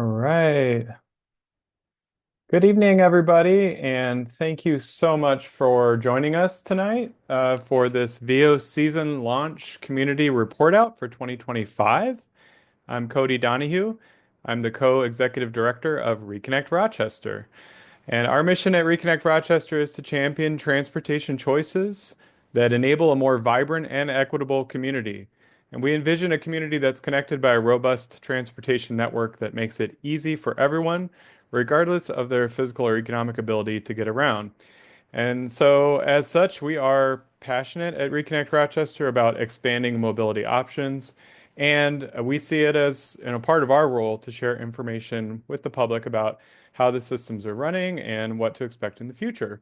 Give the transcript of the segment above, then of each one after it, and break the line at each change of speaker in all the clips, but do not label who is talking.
All right. Good evening, everybody, and thank you so much for joining us tonight for this VEO season launch community report out for 2025. I'm Cody Donahue. I'm the co-executive director of Reconnect Rochester. And our mission at Reconnect Rochester is to champion transportation choices that enable a more vibrant and equitable community. And we envision a community that's connected by a robust transportation network that makes it easy for everyone, regardless of their physical or economic ability to get around. And so, as such, we are passionate at Reconnect Rochester about expanding mobility options. And we see it as part of our role to share information with the public about how the systems are running and what to expect in the future.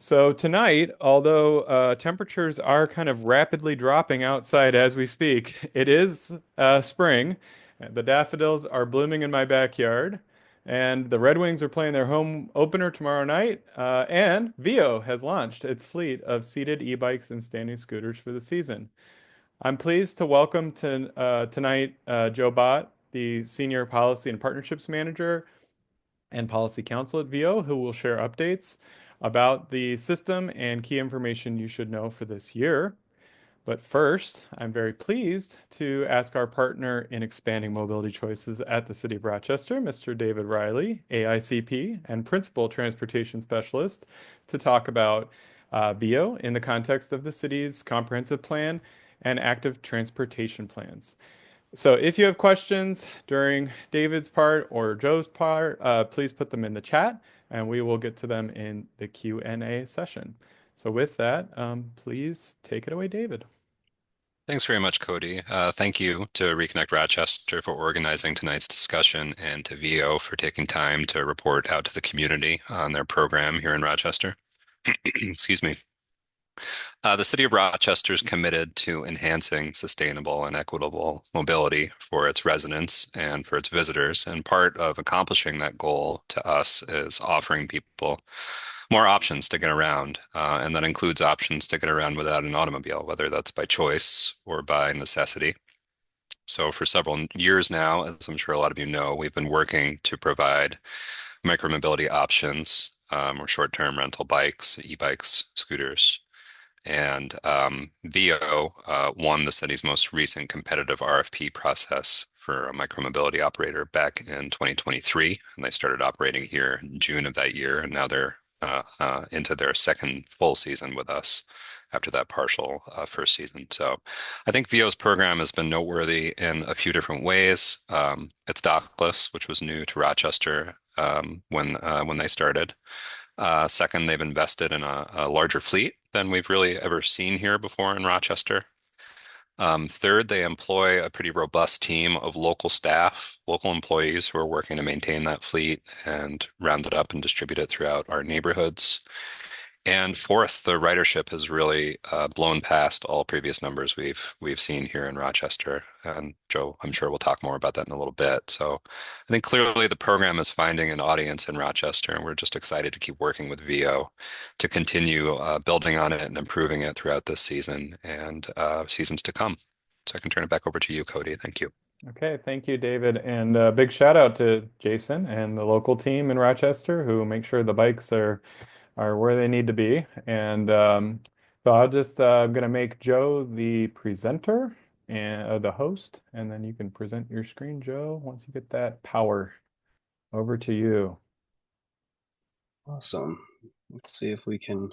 So, tonight, although temperatures are kind of rapidly dropping outside as we speak, it is spring. The daffodils are blooming in my backyard. And the Red Wings are playing their home opener tomorrow night. And VEO has launched its fleet of seated e-bikes and standing scooters for the season. I'm pleased to welcome tonight Joe Bott, the Senior Policy and Partnerships Manager and Policy Counsel at VEO, who will share updates about the system and key information you should know for this year. But first, I'm very pleased to ask our partner in expanding mobility choices at the City of Rochester, Mr. David Riley, AICP and Principal Transportation Specialist, to talk about VEO in the context of the city's comprehensive plan and active transportation plans. So if you have questions during David's part or Joe's part, please put them in the chat and we will get to them in the Q&A session. So with that, please take it away, David.
Thanks very much, Cody. Thank you to Reconnect Rochester for organizing tonight's discussion and to VEO for taking time to report out to the community on their program here in Rochester. Excuse me. The City of Rochester is committed to enhancing sustainable and equitable mobility for its residents and for its visitors. And part of accomplishing that goal to us is offering people more options to get around. And that includes options to get around without an automobile, whether that's by choice or by necessity. So for several years now, as I'm sure a lot of you know, we've been working to provide micromobility options or short-term rental bikes, e-bikes, scooters. And VEO won the city's most recent competitive RFP process for a micromobility operator back in 2023. And they started operating here in June of that year. And now they're into their second full season with us after that partial first season. So I think VEO's program has been noteworthy in a few different ways. It's dockless, which was new to Rochester when they started. Second, they've invested in a larger fleet than we've really ever seen here before in Rochester. Third, they employ a pretty robust team of local staff, local employees who are working to maintain that fleet and round it up and distribute it throughout our neighborhoods. And fourth, the ridership has really blown past all previous numbers we've seen here in Rochester. And Joe, I'm sure we'll talk more about that in a little bit. So I think clearly the program is finding an audience in Rochester, and we're just excited to keep working with VEO to continue building on it and improving it throughout this season and seasons to come. So I can turn it back over to you, Cody. Thank you.
Okay, thank you, David. And a big shout out to Jason and the local team in Rochester who make sure the bikes are where they need to be. And so I'll just I'm gonna make Joe the presenter and the host, and then you can present your screen, Joe, once you get that power over to you.
Awesome. Let's see if we can.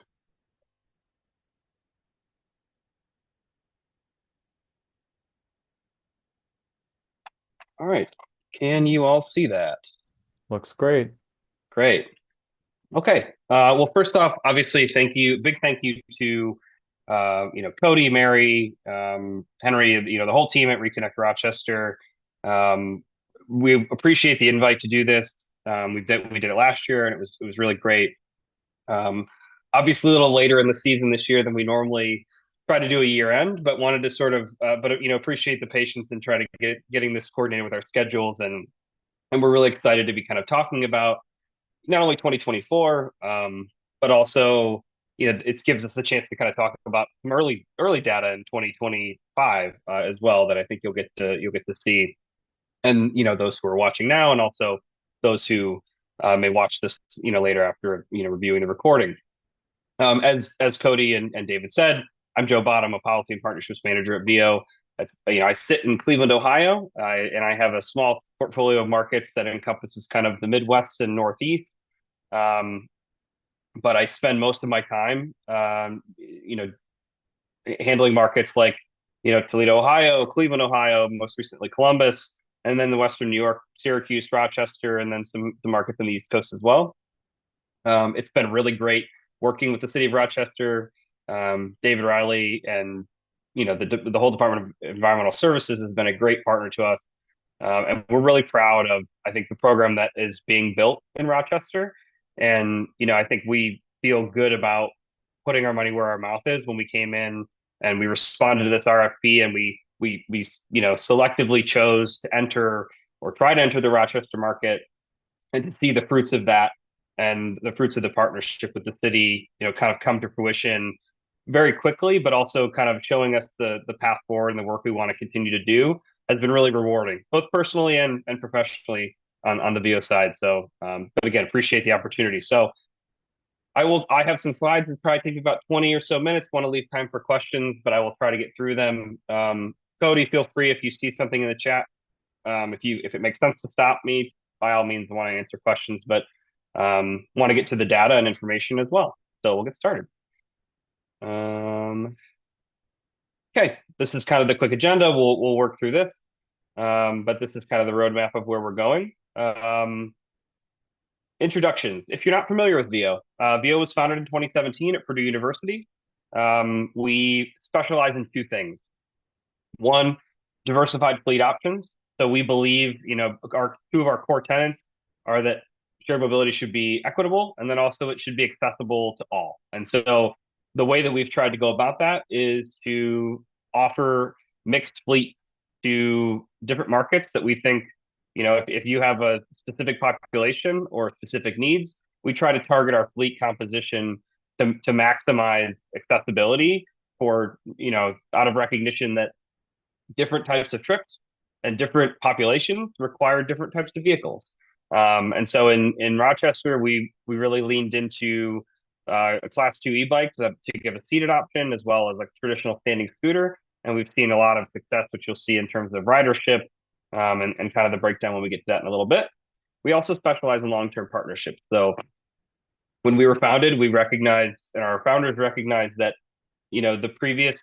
All right. Can you all see that?
Looks great.
Great. Okay. Well, first off, obviously, big thank you to Cody, Mary, Henry, the whole team at Reconnect Rochester. We appreciate the invite to do this. We did it last year, and it was really great. Obviously, a little later in the season this year than we normally try to do a year end, but wanted to sort of, appreciate the patience and try to getting this coordinated with our schedules, and we're really excited to be kind of talking about not only 2024, but also, it gives us the chance to kind of talk about some early data in 2025 as well that I think you'll get to see. and those who are watching now, and also those who may watch this later after reviewing the recording. As Cody and David said, I'm Joe Bottom, a policy and partnerships manager at VEO. I sit in Cleveland, Ohio, and I have a small portfolio of markets that encompasses kind of the Midwest and Northeast. Um, but I spend most of my time, handling markets like, Toledo, Ohio, Cleveland, Ohio, most recently Columbus, and then the Western New York, Syracuse, Rochester, and then some the markets on the East Coast as well. It's been really great working with the city of Rochester, David Riley, and the whole Department of Environmental Services has been a great partner to us, and we're really proud of, I think, the program that is being built in Rochester. And I think we feel good about putting our money where our mouth is when we came in and we responded to this RFP, and we selectively chose to enter or try to enter the Rochester market, and to see the fruits of that and the fruits of the partnership with the city, kind of come to fruition very quickly, but also kind of showing us the path forward and the work we want to continue to do has been really rewarding, both personally and professionally on the VEO side. So, but again, appreciate the opportunity. So I have some slides that probably take about 20 or so minutes. Want to leave time for questions, but I will try to get through them. Cody, feel free if you see something in the chat. If it makes sense to stop me, by all means, I want to answer questions, but want to get to the data and information as well. So we'll get started. Okay, this is kind of the quick agenda. We'll work through this, but this is kind of the roadmap of where we're going. Introductions. If you're not familiar with VEO, VEO was founded in 2017 at Purdue University. We specialize in two things. One, diversified fleet options. So we believe, our two of our core tenets are that shared mobility should be equitable, and then also it should be accessible to all. And so the way that we've tried to go about that is to offer mixed fleets to different markets that we think, if you have a specific population or specific needs, we try to target our fleet composition to maximize accessibility for, out of recognition that different types of trips and different populations require different types of vehicles. And so in Rochester, we really leaned into a Class 2 e-bike to give a seated option as well as a traditional standing scooter. And we've seen a lot of success, which you'll see in terms of ridership, and kind of the breakdown when we get to that in a little bit. We also specialize in long-term partnerships. So when we were founded, we recognized, and our founders recognized that, the previous,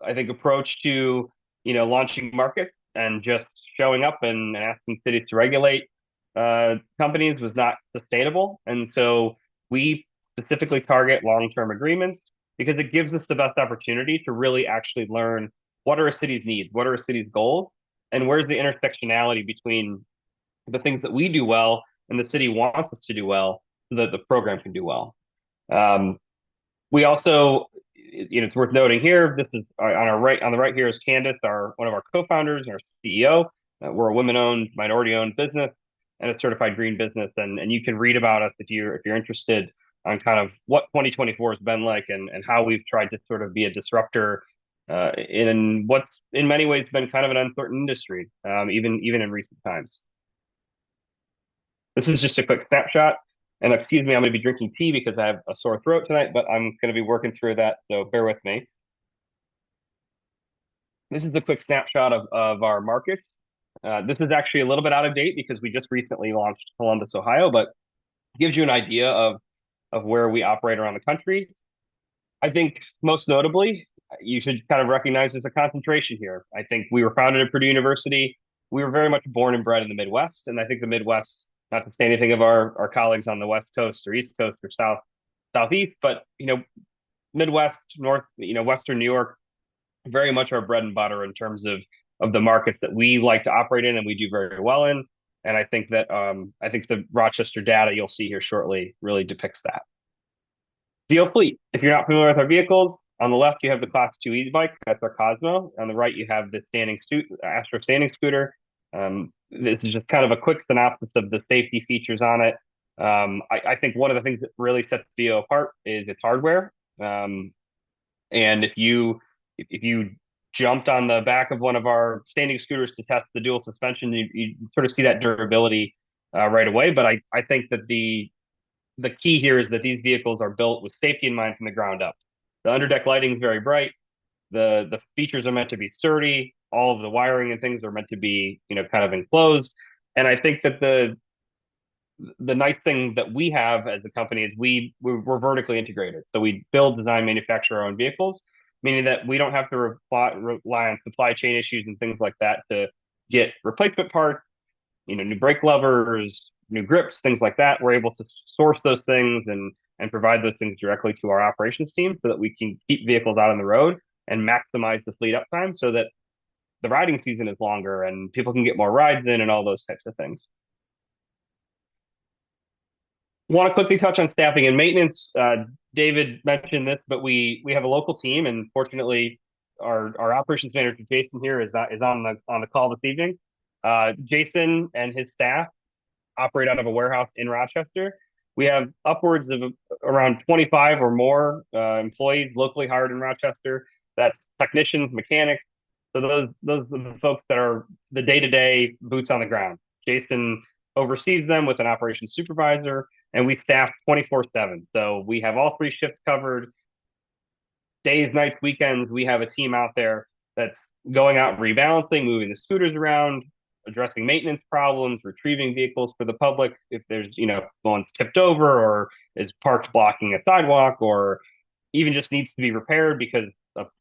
I think, approach to launching markets and just showing up and asking cities to regulate companies was not sustainable. And so we specifically target long-term agreements because it gives us the best opportunity to really actually learn what are a city's needs, what are a city's goals, and where's the intersectionality between the things that we do well and the city wants us to do well so that the program can do well. We also, it's worth noting here, this is on the right here is Candace, one of our co-founders and our CEO. We're a women-owned, minority-owned business and a certified green business. And you can read about us if you're interested on kind of what 2024 has been like and how we've tried to sort of be a disruptor in what's in many ways been kind of an uncertain industry, even in recent times. This is just a quick snapshot. And excuse me, I'm going to be drinking tea because I have a sore throat tonight, but I'm going to be working through that, so bear with me. This is a quick snapshot of our markets. This is actually a little bit out of date because we just recently launched Columbus, Ohio, but gives you an idea of where we operate around the country. I think most notably, you should kind of recognize there's a concentration here. I think we were founded at Purdue University. We were very much born and bred in the Midwest, and I think the Midwest, not to say anything of our colleagues on the West Coast or East Coast or Southeast, but Midwest, North, Western New York, very much our bread and butter in terms of the markets that we like to operate in and we do very well in. And I think that the Rochester data you'll see here shortly really depicts that. VEO fleet. If you're not familiar with our vehicles, on the left you have the Class 2 e-bike. That's our Cosmo. On the right you have the Astro standing scooter. This is just kind of a quick synopsis of the safety features on it. I think one of the things that really sets VEO apart is its hardware. And if you jumped on the back of one of our standing scooters to test the dual suspension, you sort of see that durability right away. But I think that the key here is that these vehicles are built with safety in mind from the ground up. The underdeck lighting is very bright. The features are meant to be sturdy. All of the wiring and things are meant to be, kind of enclosed. And I think that the nice thing that we have as a company is we're vertically integrated. So we build, design, manufacture our own vehicles, meaning that we don't have to rely on supply chain issues and things like that to get replacement parts, new brake levers, new grips, things like that. We're able to source those things and provide those things directly to our operations team so that we can keep vehicles out on the road and maximize the fleet uptime so that the riding season is longer and people can get more rides in and all those types of things. Want to quickly touch on staffing and maintenance. David mentioned this, but we have a local team, and fortunately, our operations manager Jason here is on the call this evening. Jason and his staff operate out of a warehouse in Rochester. We have upwards of around 25 or more employees locally hired in Rochester. That's technicians, mechanics. So those are the folks that are the day-to-day boots on the ground. Jason oversees them with an operations supervisor, and we staff 24/7. So we have all three shifts covered, days, nights, weekends. We have a team out there that's going out and rebalancing, moving the scooters around, addressing maintenance problems, retrieving vehicles for the public if there's, one's tipped over or is parked blocking a sidewalk or even just needs to be repaired because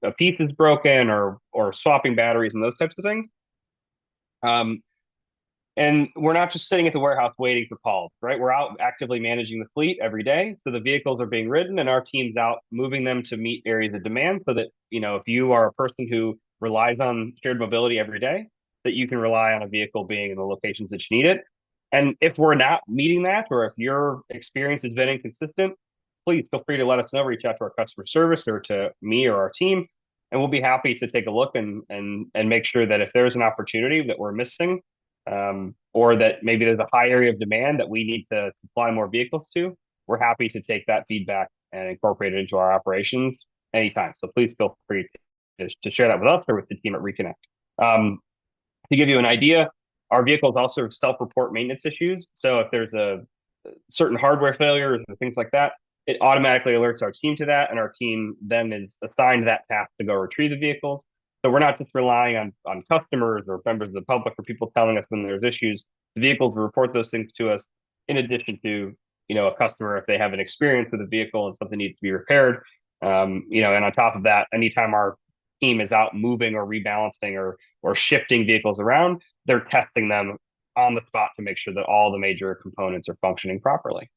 a piece is broken or swapping batteries and those types of things. And we're not just sitting at the warehouse waiting for calls, right? We're out actively managing the fleet every day. So the vehicles are being ridden and our team's out moving them to meet areas of demand so that, if you are a person who relies on shared mobility every day, that you can rely on a vehicle being in the locations that you need it. And if we're not meeting that, or if your experience has been inconsistent, please feel free to let us know, reach out to our customer service or to me or our team, and we'll be happy to take a look and make sure that if there's an opportunity that we're missing, or that maybe there's a high area of demand that we need to supply more vehicles to, we're happy to take that feedback and incorporate it into our operations anytime. So please feel free to share that with us or with the team at Reconnect. To give you an idea, our vehicles also self-report maintenance issues. So if there's a certain hardware failures or things like that, it automatically alerts our team to that, and our team then is assigned that task to go retrieve the vehicles. So we're not just relying on customers or members of the public or people telling us when there's issues. The vehicles will report those things to us in addition to, a customer if they have an experience with a vehicle and something needs to be repaired. And on top of that, anytime our team is out moving or rebalancing or shifting vehicles around, they're testing them on the spot to make sure that all the major components are functioning properly.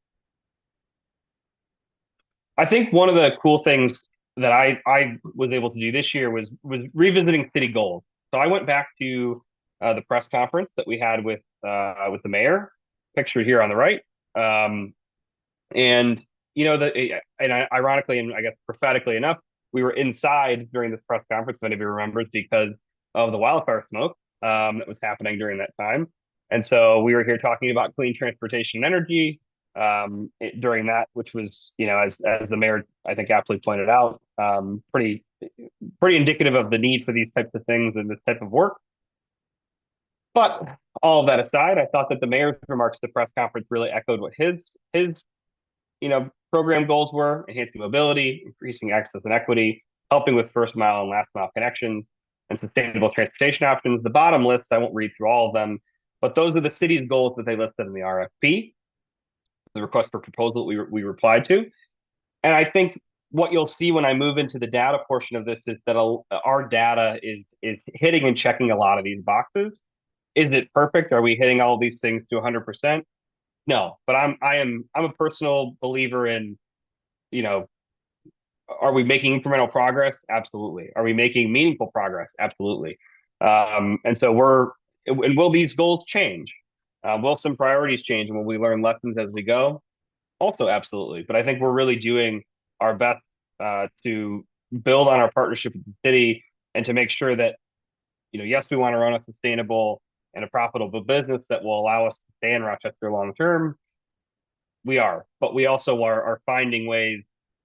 I think one of the cool things that I was able to do this year was revisiting city goals. So I went back to the press conference that we had with the mayor, pictured here on the right, and ironically and I guess prophetically enough, we were inside during this press conference. If anybody remembers, because of the wildfire smoke that was happening during that time, and so we were here talking about clean transportation and energy during that, which was, as the mayor, I think, aptly pointed out, pretty indicative of the need for these types of things and this type of work. But all of that aside, I thought that the mayor's remarks at the press conference really echoed what his program goals were: enhancing mobility, increasing access and equity, helping with first mile and last mile connections, and sustainable transportation options. The bottom list, I won't read through all of them, but those are the city's goals that they listed in the RFP, the request for proposal that we replied to. And I think what you'll see when I move into the data portion of this is that our data is hitting and checking a lot of these boxes. Is it perfect? Are we hitting all these things to 100%? No, but I'm a personal believer in, are we making incremental progress? Absolutely. Are we making meaningful progress? Absolutely. And so and will these goals change? Will some priorities change, and will we learn lessons as we go? Also, absolutely. But I think we're really doing our best to build on our partnership with the city and to make sure that, yes, we want to run a sustainable and a profitable business that will allow us to stay in Rochester long term. We are, but we also are finding ways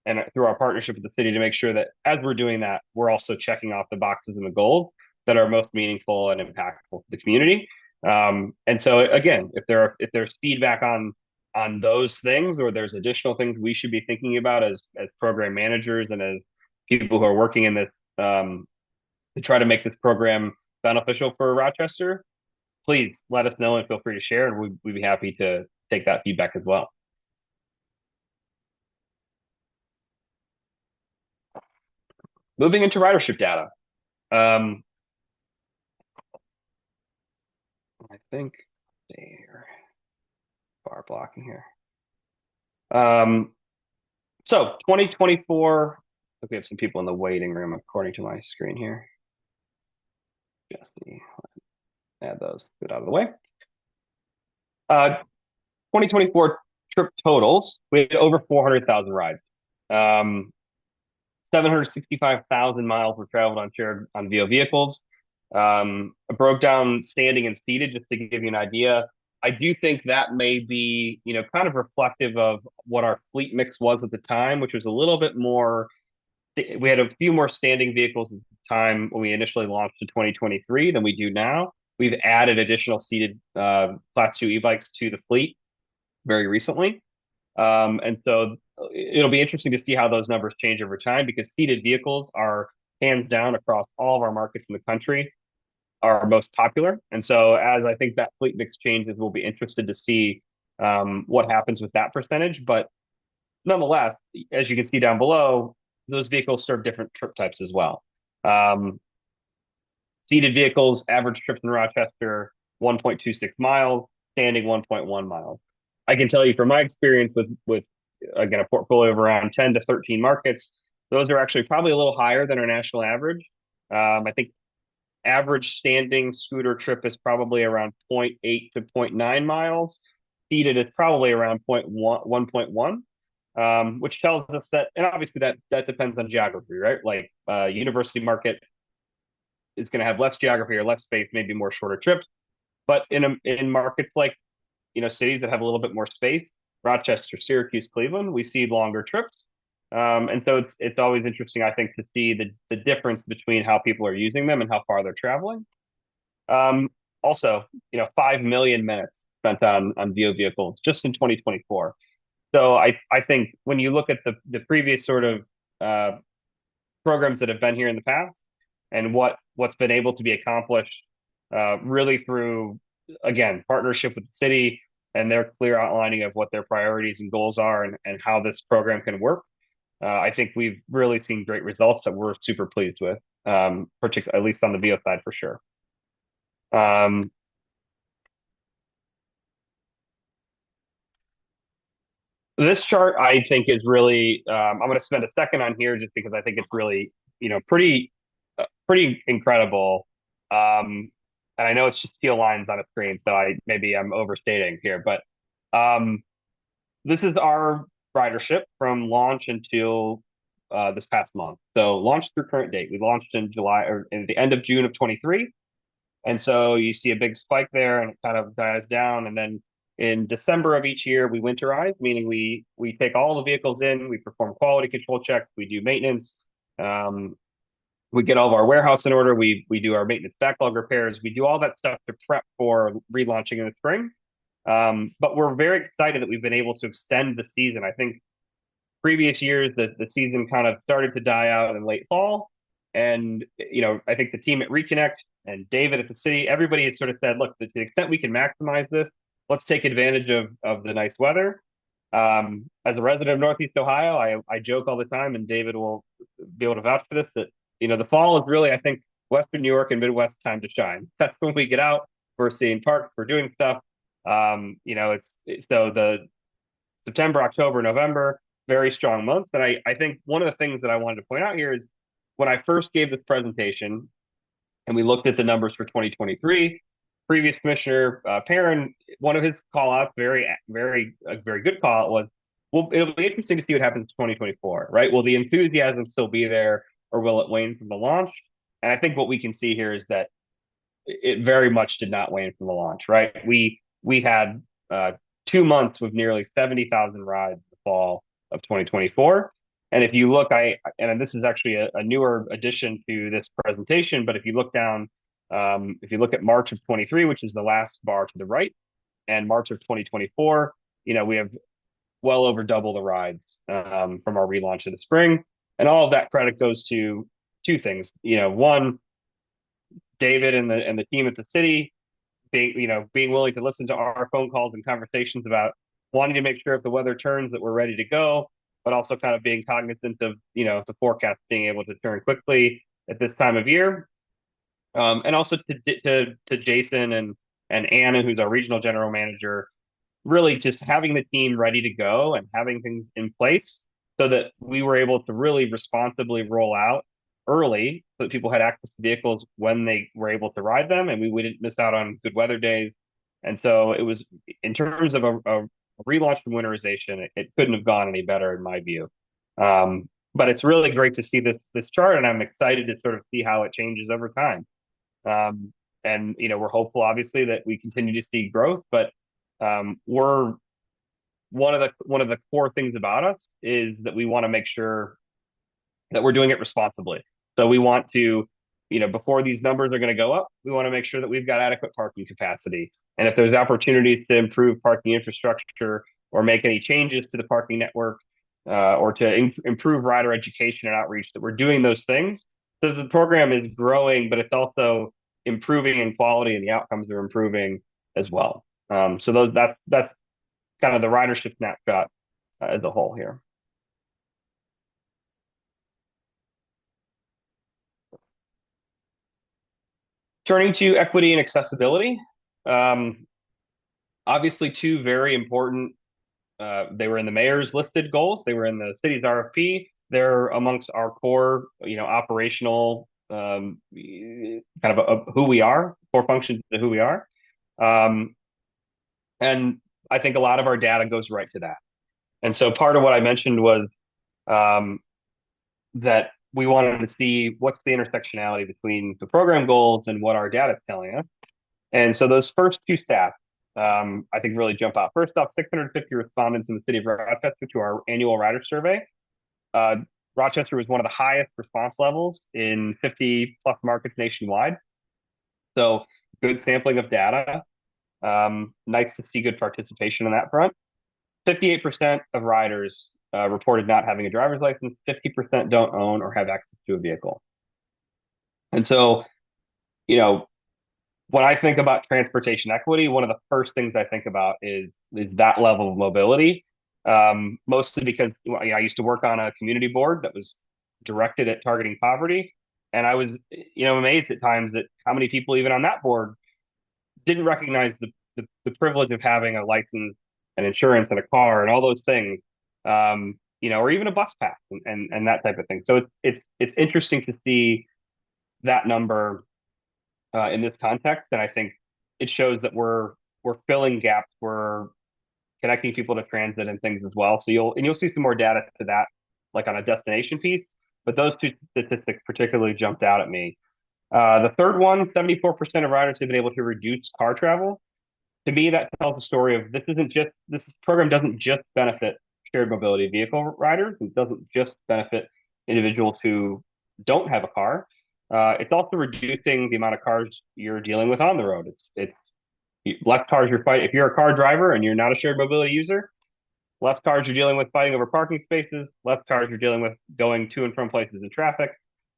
and through our partnership with the city to make sure that as we're doing that, we're also checking off the boxes and the goals that are most meaningful and impactful to the community. And so again, if there's feedback on those things, or there's additional things we should be thinking about as program managers and as people who are working in this, to try to make this program beneficial for Rochester, please let us know and feel free to share, and we'd be happy to take that feedback as well. Moving into ridership data. I think they're bar blocking here. So 2024, I think we have some people in the waiting room according to my screen here. Jesse, add those, get out of the way. 2024 trip totals, we had over 400,000 rides. 765,000 miles were traveled on shared on VEO vehicles. I broke down standing and seated just to give you an idea. I do think that may be, kind of reflective of what our fleet mix was at the time, which was a little bit more. We had a few more standing vehicles at the time when we initially launched in 2023 than we do now. We've added additional seated Class 2 e-bikes to the fleet very recently. And so it'll be interesting to see how those numbers change over time, because seated vehicles are hands down across all of our markets in the country our most popular. And so as I think that fleet mix changes, we'll be interested to see what happens with that percentage. But nonetheless, as you can see down below, those vehicles serve different trip types as well. Seated vehicles, average trips in Rochester, 1.26 miles, standing 1.1 miles. I can tell you from my experience with again, a portfolio of around 10 to 13 markets, those are actually probably a little higher than our national average. I think average standing scooter trip is probably around 0.8 to 0.9 miles. Seated is probably around 1.1, which tells us that, and obviously that depends on geography, right? Like university market is going to have less geography or less space, maybe more shorter trips. But in markets like, cities that have a little bit more space, Rochester, Syracuse, Cleveland, we see longer trips. And so it's always interesting, I think, to see the difference between how people are using them and how far they're traveling. Also, 5 million minutes spent on VEO vehicles just in 2024. So I think when you look at the previous sort of programs that have been here in the past, and what's been able to be accomplished really through, again, partnership with the city and their clear outlining of what their priorities and goals are, and how this program can work. I think we've really seen great results that we're super pleased with, particularly at least on the VEO side for sure. This chart I think is really, I'm going to spend a second on here just because I think it's really, pretty incredible. And I know it's just teal lines on a screen, so maybe I'm overstating here, but this is our ridership from launch until this past month. So launch through current date. We launched in July, or in the end of June of 23. And so you see a big spike there, and it kind of dies down. And then in December of each year, we winterize, meaning we take all the vehicles in, we perform quality control checks, we do maintenance, we get all of our warehouse in order, we do our maintenance backlog repairs, we do all that stuff to prep for relaunching in the spring. But we're very excited that we've been able to extend the season. I think previous years, the season kind of started to die out in late fall. And, I think the team at Reconnect and David at the city, everybody has sort of said, look, to the extent we can maximize this, let's take advantage of the nice weather. As a resident of Northeast Ohio, I joke all the time, and David will be able to vouch for this, that, the fall is really, I think, Western New York and Midwest time to shine. That's when we get out, we're seeing parks, we're doing stuff. So the September, October, November, very strong months. And I think one of the things that I wanted to point out here is when I first gave this presentation and we looked at the numbers for 2023, previous commissioner Perrin, one of his call outs, a very good call out was, well, it'll be interesting to see what happens in 2024, right? Will the enthusiasm still be there, or will it wane from the launch? And I think what we can see here is that it very much did not wane from the launch, right? We had 2 months with nearly 70,000 rides in the fall of 2024. And if you look, and this is actually a newer addition to this presentation, but if you look down, if you look at March of 23, which is the last bar to the right, and March of 2024, we have well over double the rides from our relaunch of the spring. And all of that credit goes to two things. One, David and the team at the city being willing to listen to our phone calls and conversations about wanting to make sure if the weather turns that we're ready to go, but also kind of being cognizant of the forecast being able to turn quickly at this time of year. And also to Jason and Anna, who's our regional general manager, really just having the team ready to go and having things in place so that we were able to really responsibly roll out early so that people had access to vehicles when they were able to ride them and we didn't miss out on good weather days. And so it was, in terms of a relaunch from winterization, it couldn't have gone any better in my view. But it's really great to see this chart, and I'm excited to sort of see how it changes over time. Um, and we're hopeful, obviously, that we continue to see growth, but we're one of the core things about us is that we want to make sure that we're doing it responsibly. So we want to, before these numbers are going to go up, we want to make sure that we've got adequate parking capacity. And if there's opportunities to improve parking infrastructure or make any changes to the parking network, or to improve rider education and outreach, that we're doing those things. So the program is growing, but it's also improving in quality, and the outcomes are improving as well. So that's kind of the ridership snapshot as a whole here. Turning to equity and accessibility, obviously two very important. They were in the mayor's listed goals. They were in the city's RFP. They're amongst our core, operational kind of who we are, core functions of who we are. And I think a lot of our data goes right to that. And so part of what I mentioned was that we wanted to see what's the intersectionality between the program goals and what our data is telling us. And so those first two stats, I think, really jump out. First off, 650 respondents in the city of Rochester to our annual rider survey. Rochester was one of the highest response levels in 50 plus markets nationwide. So good sampling of data. Nice to see good participation on that front. 58% of riders reported not having a driver's license. 50% don't own or have access to a vehicle. And so, when I think about transportation equity, one of the first things I think about is that level of mobility. Mostly because I used to work on a community board that was directed at targeting poverty, and I was amazed at times at how many people even on that board didn't recognize the privilege of having a license and insurance and a car and all those things, or even a bus pass and that type of thing. So it's interesting to see that number in this context, and I think it shows that we're filling gaps, we're connecting people to transit and things as well. So you'll see some more data to that, like on a destination piece. But those two statistics particularly jumped out at me. The third one, 74% of riders have been able to reduce car travel. To me, that tells the story of this program doesn't just benefit shared mobility vehicle riders. It doesn't just benefit individuals who don't have a car. It's also reducing the amount of cars you're dealing with on the road. It's less cars you're fighting. If you're a car driver and you're not a shared mobility user, less cars you're dealing with fighting over parking spaces, less cars you're dealing with going to and from places in traffic.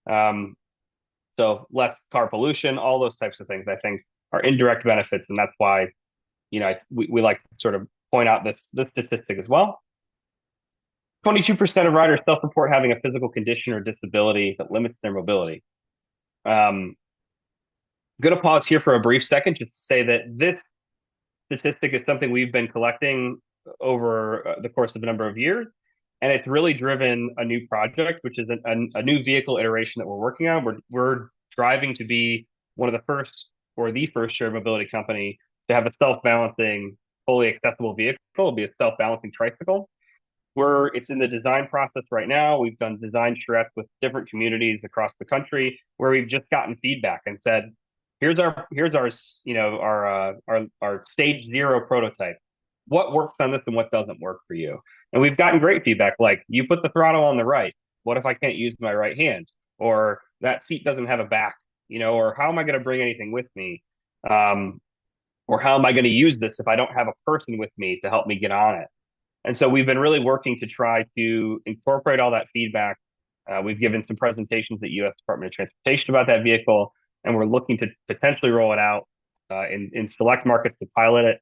So less car pollution, all those types of things I think are indirect benefits. And that's why, we like to sort of point out this statistic as well. 22% of riders self-report having a physical condition or disability that limits their mobility. I'm going to pause here for a brief second just to say that this statistic is something we've been collecting over the course of a number of years. And it's really driven a new project, which is a new vehicle iteration that we're working on. We're driving to be one of the first or the first shared mobility company to have a self-balancing, fully accessible vehicle. It'll be a self-balancing tricycle. It's in the design process right now. We've done design charrettes with different communities across the country where we've just gotten feedback and said, here's our our stage 0 prototype. What works on this and what doesn't work for you? And we've gotten great feedback like, you put the throttle on the right. What if I can't use my right hand? Or that seat doesn't have a back, or how am I going to bring anything with me? Um, or how am I going to use this if I don't have a person with me to help me get on it? And so we've been really working to try to incorporate all that feedback. We've given some presentations at U.S. Department of Transportation about that vehicle, and we're looking to potentially roll it out in select markets to pilot it.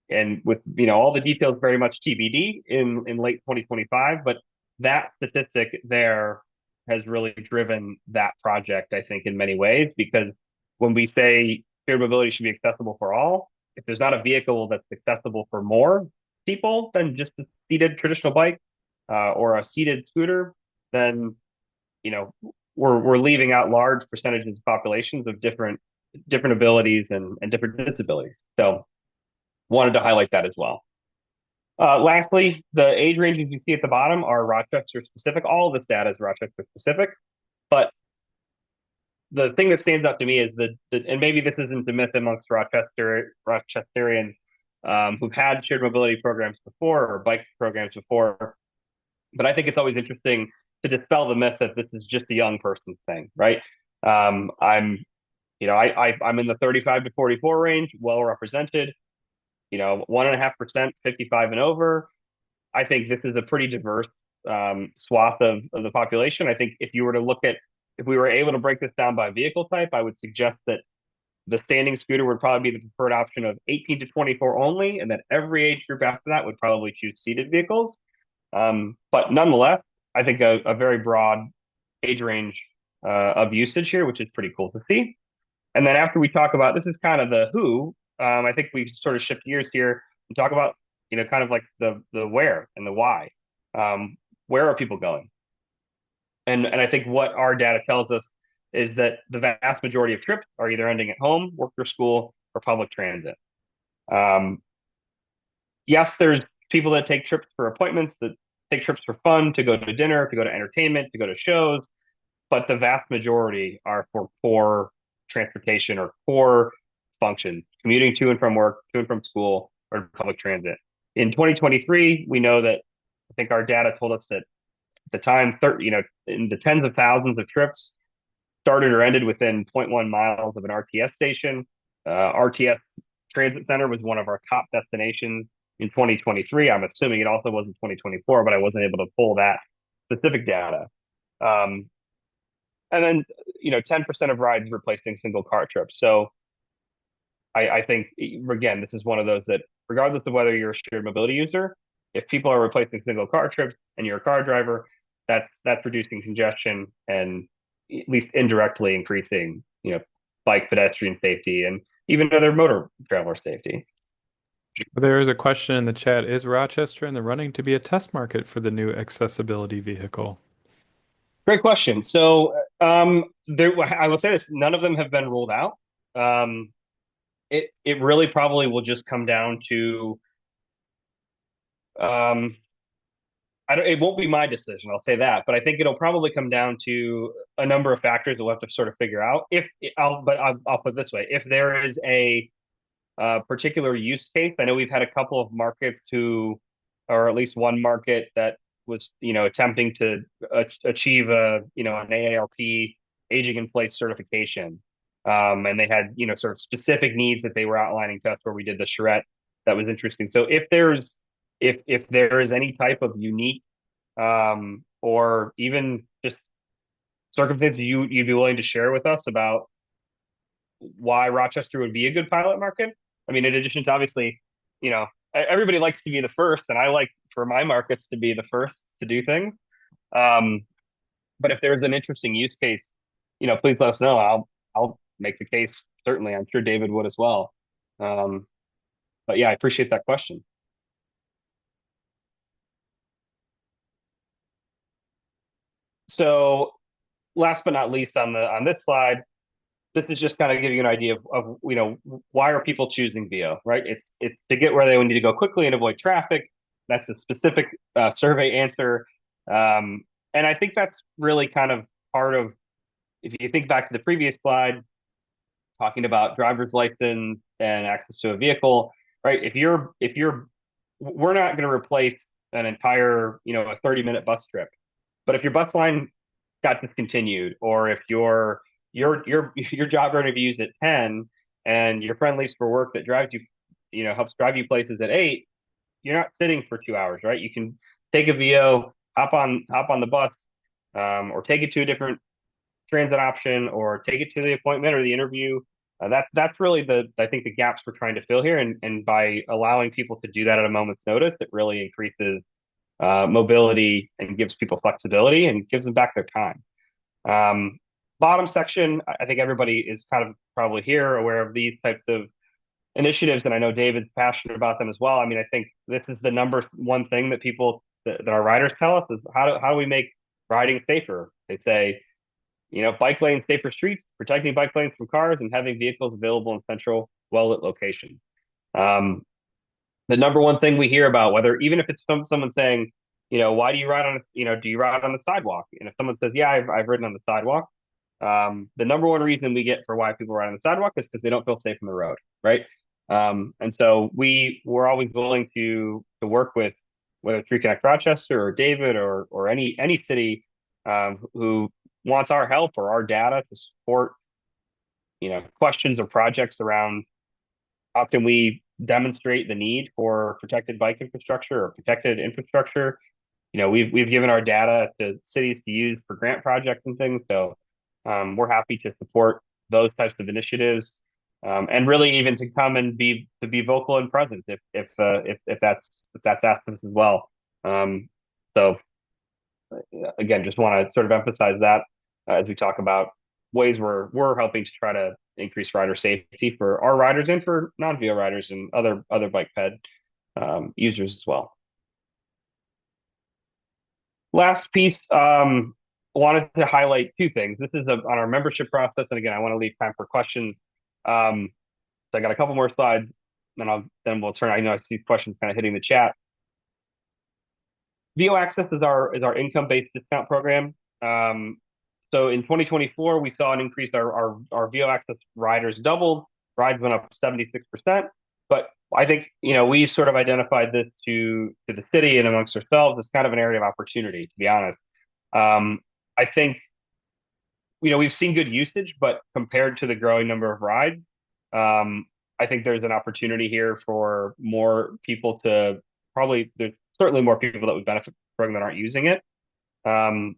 And with all the details very much TBD in late 2025, but that statistic there has really driven that project, I think, in many ways, because when we say shared mobility should be accessible for all, if there's not a vehicle that's accessible for more people than just a seated traditional bike or a seated scooter, then you know we're leaving out large percentages of populations of different abilities and different disabilities. So wanted to highlight that as well. Lastly, the age ranges you see at the bottom are Rochester specific. All of this data is Rochester specific, but the thing that stands out to me is and maybe this isn't the myth amongst Rochesterians who've had shared mobility programs before or bike programs before, but I think it's always interesting to dispel the myth that this is just a young person thing, right? I'm, I'm in the 35 to 44 range, well represented. 1.5%, 55 and over. I think this is a pretty diverse swath of the population. I think if we were able to break this down by vehicle type, I would suggest that the standing scooter would probably be the preferred option of 18 to 24 only, and that every age group after that would probably choose seated vehicles. But nonetheless, I think a very broad age range of usage here, which is pretty cool to see. And then after we talk about this is kind of the who, I think we sort of shift gears here and talk about kind of like the where and the why. Where are people going? And I think what our data tells us is that the vast majority of trips are either ending at home, work or school, or public transit. Um, yes, there's people that take trips for appointments, that take trips for fun, to go to dinner, to go to entertainment, to go to shows, but the vast majority are for core transportation or core functions, commuting to and from work, to and from school, or public transit. In 2023, we know that I think our data told us that at the time, in the tens of thousands of trips started or ended within zero point 0.1 miles of an RTS station. RTS Transit Center was one of our top destinations in 2023. I'm assuming it also was in 2024, but I wasn't able to pull that specific data. Um, and then 10% of rides replacing single car trips. So I think again, this is one of those that regardless of whether you're a shared mobility user, if people are replacing single car trips and you're a car driver, that's reducing congestion and at least indirectly increasing bike pedestrian safety and even other motor traveler safety.
There is a question in the chat. Is Rochester in the running to be a test market for the new accessibility vehicle?
Great question. So I will say this: none of them have been ruled out. Um, it really probably will just come down to um, it won't be my decision. I'll say that, but I think it'll probably come down to a number of factors that we'll have to sort of figure out. I'll put it this way: if there is a particular use case, I know we've had a couple of markets or at least one market that was attempting to achieve an AARP aging in place certification, and they had sort of specific needs that they were outlining to us where we did the charrette. That was interesting. So if there is any type of unique or even just circumstances you'd be willing to share with us about why Rochester would be a good pilot market. I mean, in addition to obviously, everybody likes to be the first, and I like for my markets to be the first to do things. Um, but if there's an interesting use case, please let us know. I'll make the case. Certainly, I'm sure David would as well. But yeah, I appreciate that question. So last but not least on this slide, this is just kind of giving you an idea of why are people choosing VEO, right? It's to get where they need to go quickly and avoid traffic. That's a specific survey answer, and I think that's really kind of part of if you think back to the previous slide talking about driver's license and access to a vehicle, right? If you're we're not going to replace an entire, a 30-minute bus trip. But if your bus line got discontinued, or if your job interviews at 10 and your friend leaves for work that drives you, helps drive you places at 8, you're not sitting for 2 hours, right? You can take a VO, hop on the bus, or take it to a different transit option, or take it to the appointment or the interview. That's really I think the gaps we're trying to fill here, and by allowing people to do that at a moment's notice, it really increases mobility and gives people flexibility and gives them back their time. Um, Bottom section, I think everybody is kind of probably here aware of these types of initiatives, and I know David's passionate about them as well. I mean, I think this is the number one thing that that our riders tell us is how do we make riding safer? They say, bike lanes, safer streets, protecting bike lanes from cars, and having vehicles available in central, well-lit locations. Um, the number one thing we hear about, whether even if it's someone saying, why do you ride on, do you ride on the sidewalk? And if someone says, yeah, I've ridden on the sidewalk, the number one reason we get for why people ride on the sidewalk is because they don't feel safe on the road, right? And so we're always willing to work with, whether it's Reconnect Rochester or David or any city who wants our help or our data to support, questions or projects around how can we demonstrate the need for protected bike infrastructure or protected infrastructure. We've given our data to cities to use for grant projects and things. So we're happy to support those types of initiatives, and really even to come and be vocal and present if that's asked of us as well. So again, just want to sort of emphasize that as we talk about ways we're helping to try to increase rider safety for our riders and for non-VO riders and other bike ped users as well. Last piece, wanted to highlight two things. This is on our membership process, and again, I want to leave time for questions. So I got a couple more slides, then we'll turn. I know I see questions kind of hitting the chat. VEO Access is our income-based discount program. So in 2024, we saw an increase. Our VEO Access riders doubled. Rides went up 76%. But I think, we sort of identified this to the city and amongst ourselves as kind of an area of opportunity, to be honest. I think, we've seen good usage, but compared to the growing number of rides, I think there's an opportunity here for more people to there's certainly more people that would benefit from that aren't using it. And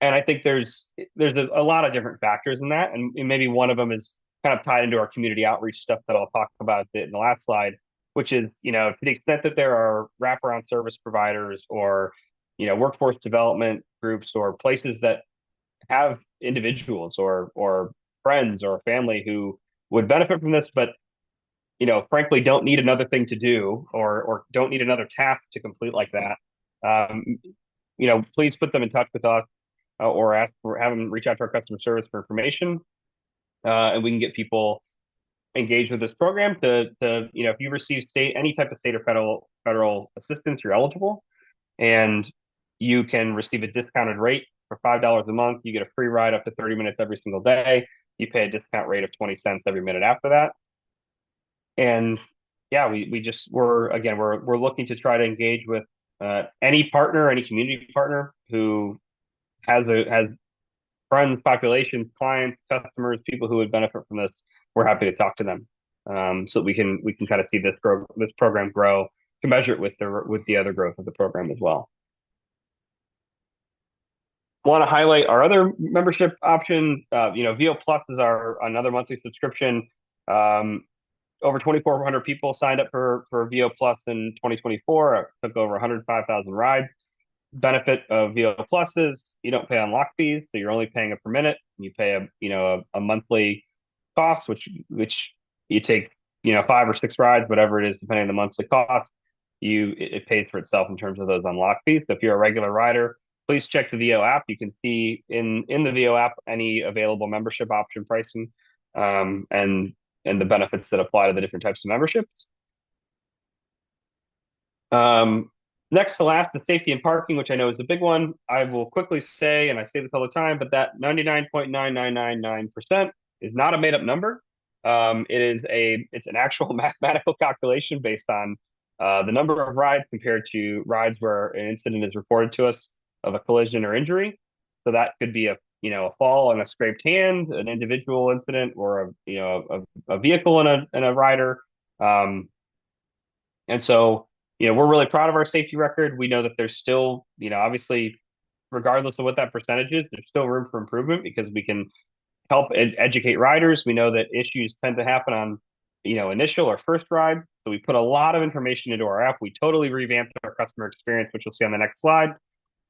I think there's a lot of different factors in that, and maybe one of them is kind of tied into our community outreach stuff that I'll talk about in the last slide, which is, to the extent that there are wraparound service providers or, workforce development groups or places that have individuals or friends or family who would benefit from this, but frankly, don't need another thing to do or don't need another task to complete like that. Please put them in touch with us, or have them reach out to our customer service for information, and we can get people engaged with this program. If you receive any type of state or federal assistance, you're eligible, and you can receive a discounted rate for $5 a month. You get a free ride up to 30 minutes every single day. You pay a discount rate of 20 cents every minute after that. And yeah, we're looking to try to engage with any partner, any community partner who has friends, populations, clients, customers, people who would benefit from this. We're happy to talk to them, so that we can kind of see this program grow, to measure it with the other growth of the program as well. Want to highlight our other membership options. VEO Plus is another monthly subscription. Over 2,400 people signed up for VEO Plus in 2024. It took over 105,000 rides. Benefit of VEO Plus is you don't pay unlock fees, so you're only paying it per minute. You pay a monthly cost, which you take 5 or 6 rides, whatever it is, depending on the monthly cost. It pays for itself in terms of those unlock fees. So if you're a regular rider, please check the VEO app. You can see in the VEO app any available membership option pricing, and the benefits that apply to the different types of memberships. Next to last, the safety and parking, which I know is a big one. I will quickly say, and I say this all the time, but that 99.9999% is not a made up number. It's an actual mathematical calculation based on the number of rides compared to rides where an incident is reported to us of a collision or injury. So that could be a fall and a scraped hand, an individual incident, or a vehicle and a rider. Um, and so, we're really proud of our safety record. We know that there's still, obviously, regardless of what that percentage is, there's still room for improvement because we can help educate riders. We know that issues tend to happen on, initial or first rides. So we put a lot of information into our app. We totally revamped our customer experience, which you'll see on the next slide,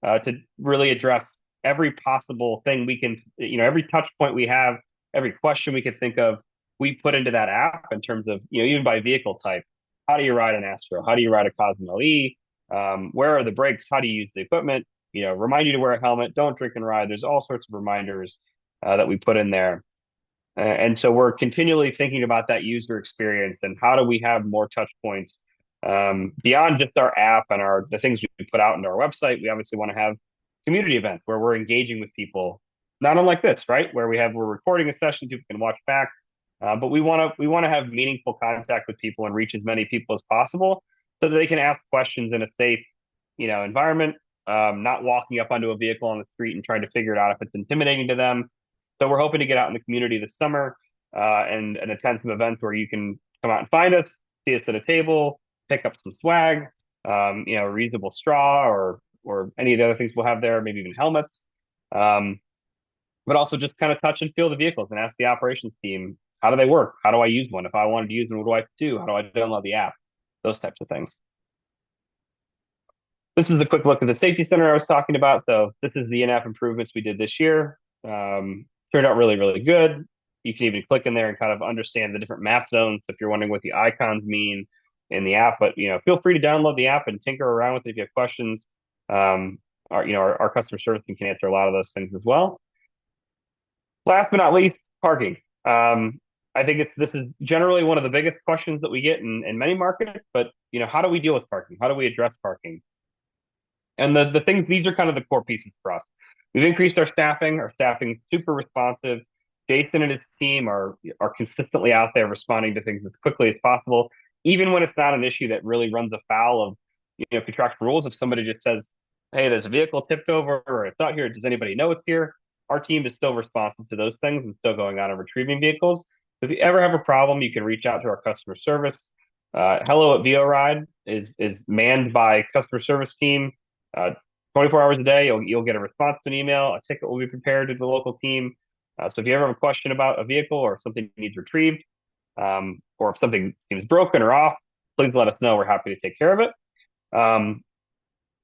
to really address every possible thing we can, every touch point we have, every question we could think of, we put into that app in terms of, even by vehicle type. How do you ride an Astro? How do you ride a Cosmo E? Where are the brakes? How do you use the equipment? Remind you to wear a helmet. Don't drink and ride. There's all sorts of reminders that we put in there. And so we're continually thinking about that user experience and how do we have more touch points beyond just our app and the things we put out into our website. We obviously want to have community events where we're engaging with people, not unlike this, right? Where we're recording a session, people can watch back. But we want to have meaningful contact with people and reach as many people as possible so that they can ask questions in a safe, environment, not walking up onto a vehicle on the street and trying to figure it out if it's intimidating to them. So we're hoping to get out in the community this summer and attend some events where you can come out and find us, see us at a table, pick up some swag, a reusable straw or any of the other things we'll have there, maybe even helmets. But also just kind of touch and feel the vehicles and ask the operations team, how do they work? How do I use one? If I wanted to use one, what do I have to do? How do I download the app? Those types of things. This is a quick look at the safety center I was talking about. So this is the in-app improvements we did this year. Turned out really, really good. You can even click in there and kind of understand the different map zones if you're wondering what the icons mean in the app. But feel free to download the app and tinker around with it if you have questions. Our customer service team can answer a lot of those things as well. Last but not least, parking. I think this is generally one of the biggest questions that we get in many markets. But how do we deal with parking? How do we address parking? And the things, these are kind of the core pieces for us. We've increased our staffing. Our staffing super responsive. Jason and his team are consistently out there responding to things as quickly as possible, even when it's not an issue that really runs afoul of contractual rules. If somebody just says, "Hey, there's a vehicle tipped over, or it's not here. Does anybody know it's here?" Our team is still responsive to those things and still going out and retrieving vehicles. So if you ever have a problem, you can reach out to our customer service. Hello at VEO Ride is manned by customer service team. 24 hours a day, you'll get a response to an email. A ticket will be prepared to the local team. So if you ever have a question about a vehicle or if something needs retrieved, or if something seems broken or off, please let us know. We're happy to take care of it.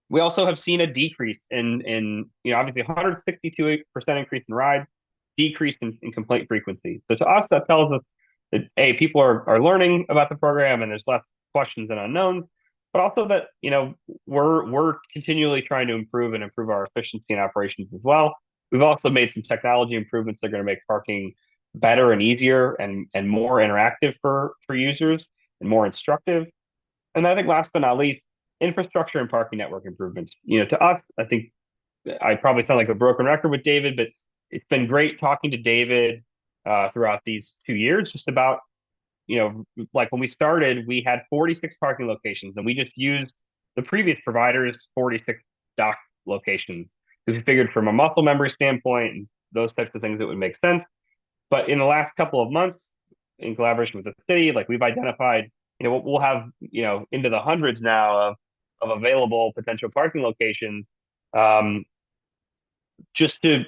We also have seen a decrease in obviously 162% increase in rides, decrease in complaint frequency. So to us, that tells us that people are learning about the program and there's less questions and unknowns, but also that we're continually trying to improve our efficiency and operations as well. We've also made some technology improvements that are going to make parking better and easier and more interactive for users and more instructive. And I think last but not least, infrastructure and parking network improvements. To us, I think I probably sound like a broken record with David, but it's been great talking to David throughout these 2 years, just about, like when we started, we had 46 parking locations and we just used the previous provider's 46 dock locations. Because we figured from a muscle memory standpoint and those types of things, it would make sense. But in the last couple of months, in collaboration with the city, like we've identified, we'll have, into the hundreds now of available potential parking locations, just to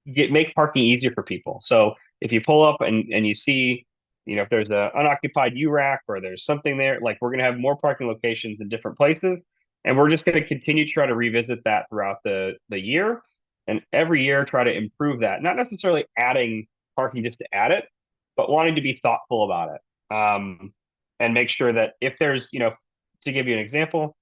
make parking easier for people. So if you pull up and you see, if there's an unoccupied URAC or there's something there, like we're going to have more parking locations in different places. And we're just going to continue to try to revisit that throughout the year. And every year try to improve that. Not necessarily adding parking just to add it, but wanting to be thoughtful about it. And make sure that if there's, to give you an example,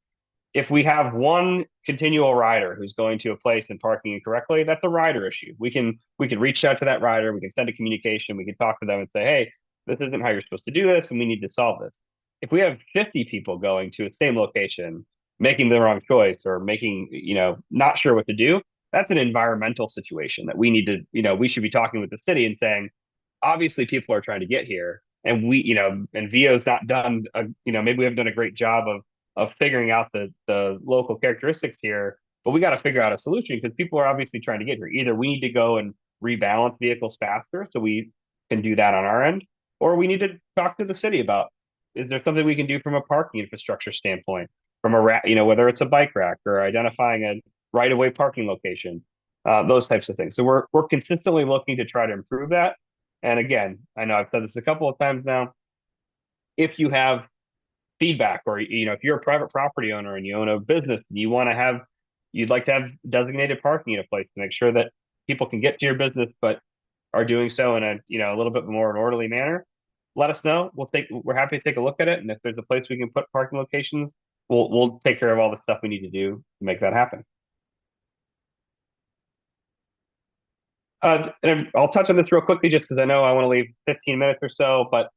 if we have one continual rider who's going to a place and parking incorrectly, that's a rider issue. We can reach out to that rider. We can send a communication. We can talk to them and say, hey, this isn't how you're supposed to do this, and we need to solve this. If we have 50 people going to a same location, making the wrong choice or making, not sure what to do, that's an environmental situation that we need to, we should be talking with the city and saying, obviously people are trying to get here. and and VEO's not done, maybe we haven't done a great job of figuring out the local characteristics here, but we got to figure out a solution because people are obviously trying to get here. Either we need to go and rebalance vehicles faster so we can do that on our end, or we need to talk to the city about, is there something we can do from a parking infrastructure standpoint, from whether it's a bike rack or identifying a right of way parking location, those types of things. So we're consistently looking to try to improve that. And again, I know I've said this a couple of times now. If you have feedback, or if you're a private property owner and you own a business and you'd like to have designated parking in a place to make sure that people can get to your business, but are doing so in a little bit more an orderly manner, let us know. We're happy to take a look at it, and if there's a place we can put parking locations, we'll take care of all the stuff we need to do to make that happen. And I'll touch on this real quickly just because I know I want to leave 15 minutes or so, but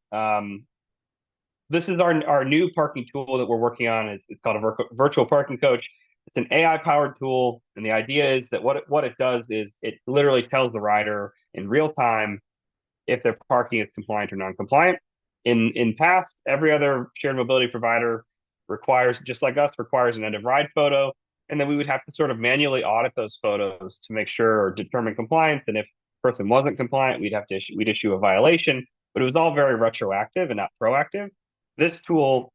this is our new parking tool that we're working on. It's called a virtual parking coach. It's an AI powered tool, and the idea is that what it does is it literally tells the rider in real time if their parking is compliant or non-compliant. In past, every other shared mobility provider requires, just like us, requires an end of ride photo, and then we would have to sort of manually audit those photos to make sure or determine compliance. And if the person wasn't compliant, we'd issue a violation. But it was all very retroactive and not proactive. This tool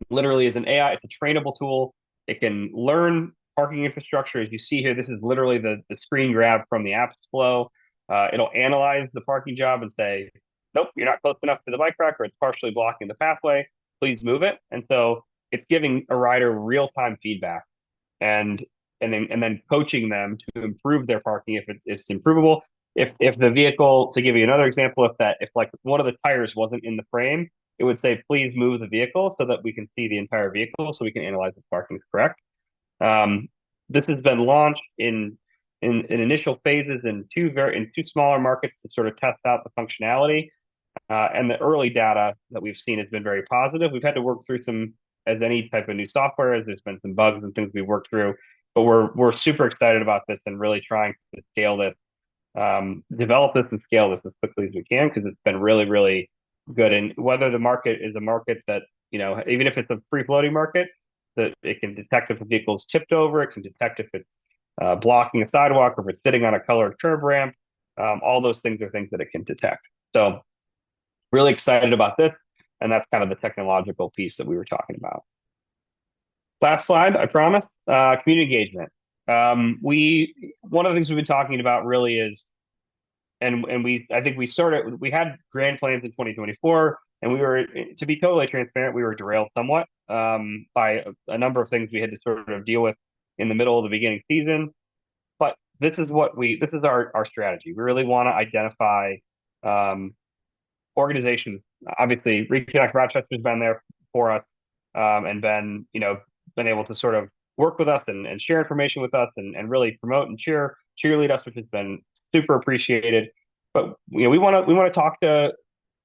literally is an AI. It's a trainable tool. It can learn parking infrastructure. As you see here, this is literally the screen grab from the apps flow. It'll analyze the parking job and say, nope, you're not close enough to the bike rack, or it's partially blocking the pathway. Please move it. And so it's giving a rider real-time feedback and and then coaching them to improve their parking if it's improvable. If the vehicle, to give you another example, if like one of the tires wasn't in the frame, it would say, please move the vehicle so that we can see the entire vehicle so we can analyze if parking is correct. Um, this has been launched in initial phases in two smaller markets to sort of test out the functionality. And the early data that we've seen has been very positive. We've had to work through some, as any type of new software, as there's been some bugs and things we've worked through, but we're super excited about this and really trying to scale this, develop this and scale this as quickly as we can, because it's been really, really good. And whether the market is a market that, even if it's a free floating market, that it can detect if a vehicle is tipped over, it can detect if it's blocking a sidewalk, or if it's sitting on a colored curb ramp. All those things are things that it can detect. So really excited about this. And that's kind of the technological piece that we were talking about. Last slide, I promise. Community engagement. One of the things we've been talking about really is, I think we had grand plans in 2024, and to be totally transparent, we were derailed somewhat by a number of things we had to sort of deal with in the middle of the beginning season. But this is our strategy. We really want to identify organizations. Obviously, Reconnect Rochester's been there for us, and been able to sort of work with us and share information with us, and really promote and cheerlead us, which has been super appreciated. But we want to talk to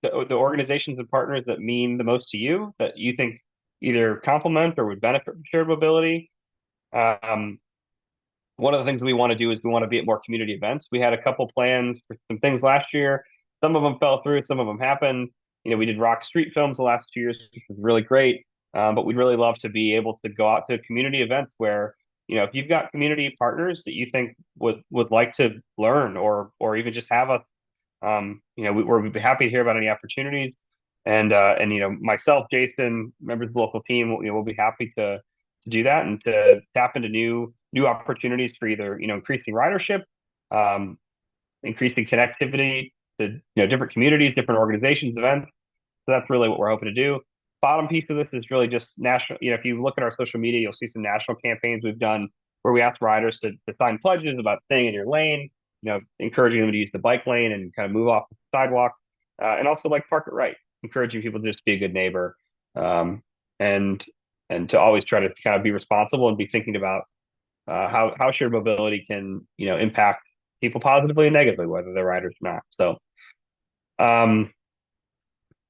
the organizations and partners that mean the most to you, that you think either complement or would benefit from shared mobility. One of the things we want to do is we want to be at more community events. We had a couple plans for some things last year. Some of them fell through, some of them happened. We did rock street films the last 2 years, which was really great. But we'd really love to be able to go out to community events where, if you've got community partners that you think would like to learn, or even just have we'd be happy to hear about any opportunities. And myself, Jason, members of the local team, we'll be happy to do that and to tap into new opportunities for either increasing ridership, increasing connectivity to different communities, different organizations, events. So that's really what we're hoping to do. Bottom piece of this is really just national. If you look at our social media, you'll see some national campaigns we've done where we ask riders to sign pledges about staying in your lane, encouraging them to use the bike lane and kind of move off the sidewalk, and also like park it right, encouraging people to just be a good neighbor, and to always try to kind of be responsible and be thinking about how shared mobility can impact people positively and negatively, whether they're riders or not. So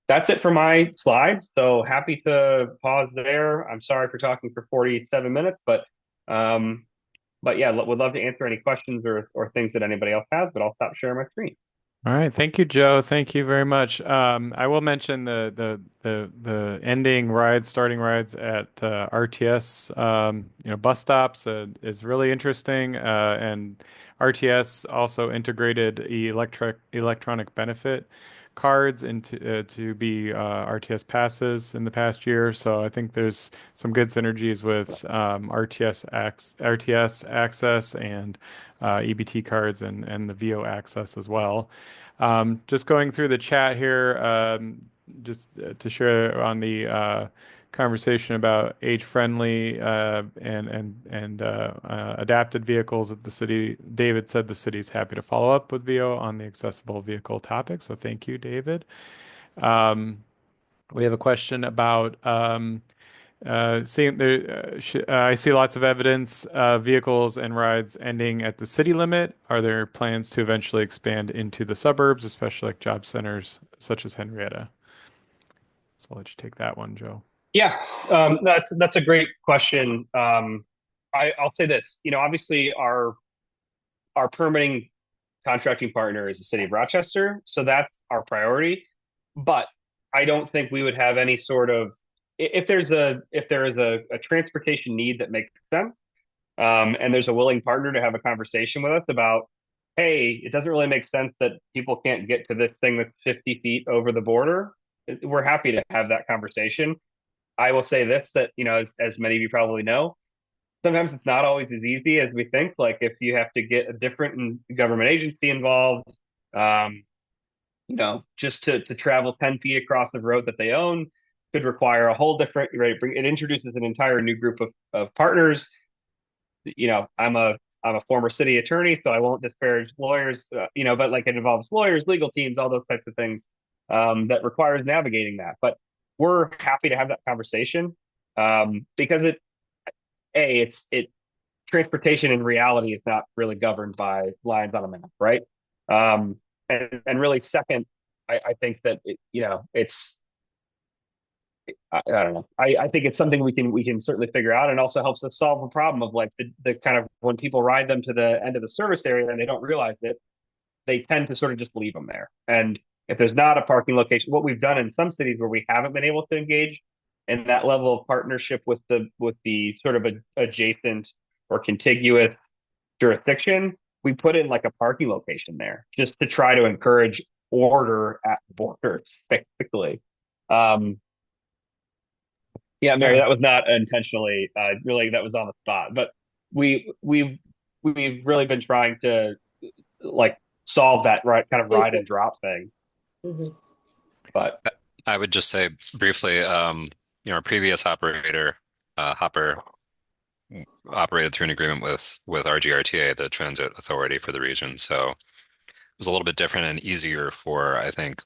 that's it for my slides. So happy to pause there. I'm sorry for talking for 47 minutes, but yeah, would love to answer any questions or things that anybody else has, but I'll stop sharing my screen.
All right, thank you, Joe. Thank you very much. I will mention the ending rides, starting rides at RTS, bus stops is really interesting, and RTS also integrated electronic benefit cards into to be RTS passes in the past year. So I think there's some good synergies with RTS access and EBT cards and the VEO access as well. Just going through the chat here, just to share on the conversation about age-friendly and adapted vehicles at the city. David said the city is happy to follow up with VEO on the accessible vehicle topic. So thank you, David. Um, we have a question about seeing there. I see lots of evidence vehicles and rides ending at the city limit. Are there plans to eventually expand into the suburbs, especially like job centers such as Henrietta? So I'll let you take that one, Joe.
Yeah, that's a great question. I'll say this, obviously our permitting contracting partner is the city of Rochester, so that's our priority. But I don't think we would have any sort of if there is a transportation need that makes sense, and there's a willing partner to have a conversation with us about, hey, it doesn't really make sense that people can't get to this thing that's 50 feet over the border. We're happy to have that conversation. I will say this that as many of you probably know, sometimes it's not always as easy as we think. Like if you have to get a different government agency involved, um, just to travel 10 feet across the road that they own could require a whole different, right? It introduces an entire new group of partners. I'm a former city attorney, so I won't disparage lawyers, but like it involves lawyers, legal teams, all those types of things that requires navigating that. But we're happy to have that conversation because it transportation in reality is not really governed by lines on a map, right? And really, second, I think that it's I don't know. I think it's something we can certainly figure out, and also helps us solve a problem of like the kind of when people ride them to the end of the service area and they don't realize it, they tend to sort of just leave them there. And if there's not a parking location, what we've done in some cities where we haven't been able to engage in that level of partnership with the sort of adjacent or contiguous jurisdiction, we put in like a parking location there just to try to encourage order at borders, basically. Um, yeah, Mary,
Yeah.
that was not intentionally, really, that was on the spot. But we we've we've really been trying to like solve that right kind of ride
Listen.
and drop thing.
Mhm.
But
I would just say briefly, our previous operator, Hopper, operated through an agreement with RGRTA, the transit authority for the region. So it was a little bit different and easier for, I think,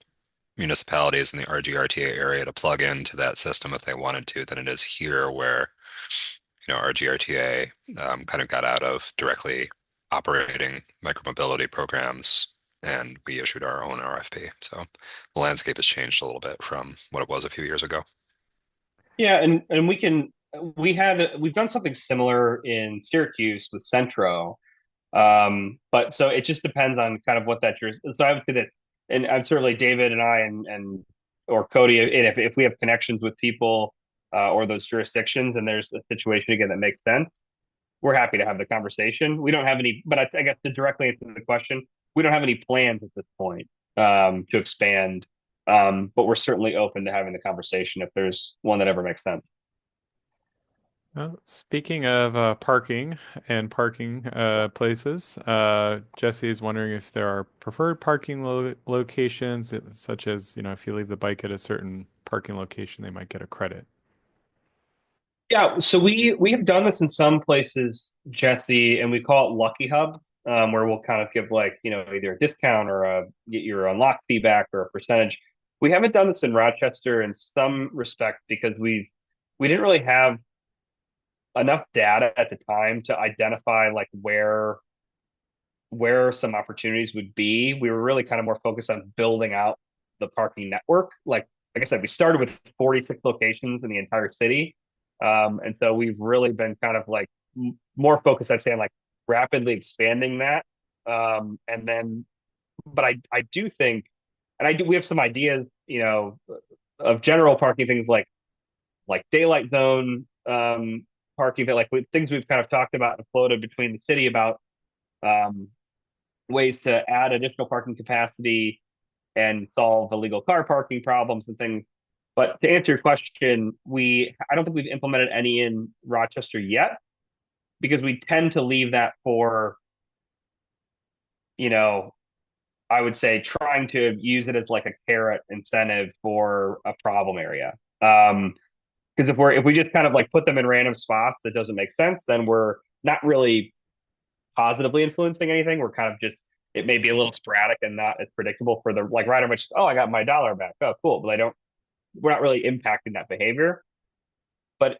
municipalities in the RGRTA area to plug into that system if they wanted to than it is here, where RGRTA kind of got out of directly operating micromobility programs, and we issued our own RFP. So the landscape has changed a little bit from what it was a few years ago.
yeah, and we've done something similar in Syracuse with Centro. But so it just depends on kind of what that jurisdiction. So I would say that, and I'm certainly David and I and or Cody, and if we have connections with people or those jurisdictions, and there's a situation again that makes sense, we're happy to have the conversation. We don't have any, but I guess to directly answer the question, we don't have any plans at this point to expand. But we're certainly open to having the conversation if there's one that ever makes sense.
Speaking of parking and parking places, Jesse is wondering if there are preferred parking locations, such as, if you leave the bike at a certain parking location, they might get a credit.
Yeah, so we have done this in some places, Jesse, and we call it Lucky Hub, where we'll kind of give like, either a discount or get your unlock fee back or a percentage. We haven't done this in Rochester in some respect because we didn't really have enough data at the time to identify like where some opportunities would be. We were really kind of more focused on building out the parking network. Like I said, we started with 46 locations in the entire city. And so we've really been kind of like more focused, I'd say, on like rapidly expanding that. And then but I do think, and I do we have some ideas, of general parking things like daylight zone parking that things we've kind of talked about and floated between the city about um, ways to add additional parking capacity and solve illegal car parking problems and things. But to answer your question, we I don't think we've implemented any in Rochester yet because we tend to leave that for, you know, I would say trying to use it as like a carrot incentive for a problem area. Because if we just kind of like put them in random spots that doesn't make sense, then we're not really positively influencing anything. We're kind of just it may be a little sporadic and not as predictable for the like rider much, oh, I got my dollar back. Oh, cool. But I don't we're not really impacting that behavior. But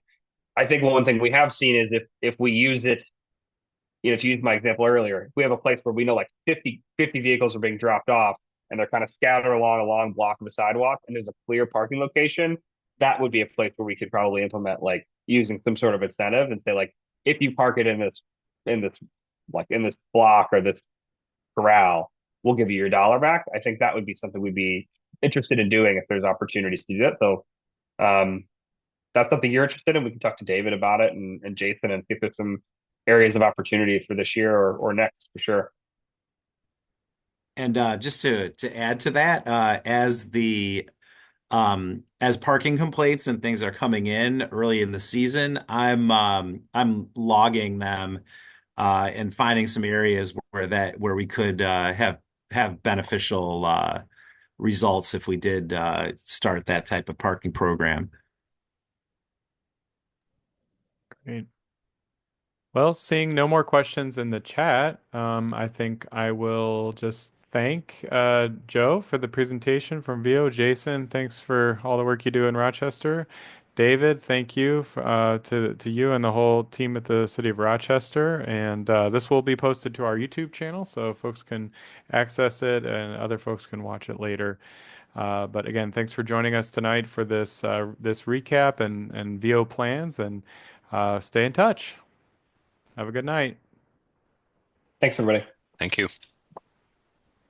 I think one thing we have seen is if we use it, to use my example earlier, if we have a place where we know like fifty vehicles are being dropped off and they're kind of scattered along a long block of the sidewalk and there's a clear parking location, that would be a place where we could probably implement like using some sort of incentive and say like if you park it in this in this block or this corral, we'll give you your dollar back. I think that would be something we'd be interested in doing if there's opportunities to do that. So um, that's something you're interested in, we can talk to David about it and Jason and see if there's some areas of opportunity for this year or next for sure.
And just to add to that, as parking complaints and things are coming in early in the season, I'm logging them and finding some areas where we could have beneficial results if we did start that type of parking program.
Great. Well, seeing no more questions in the chat, I think I will just thank Joe for the presentation from VEO. Jason, thanks for all the work you do in Rochester. David, thank you to you and the whole team at the City of Rochester. And this will be posted to our YouTube channel, so folks can access it and other folks can watch it later. But again, thanks for joining us tonight for this recap and VEO plans, and stay in touch. Have a good night.
Thanks, everybody.
Thank you.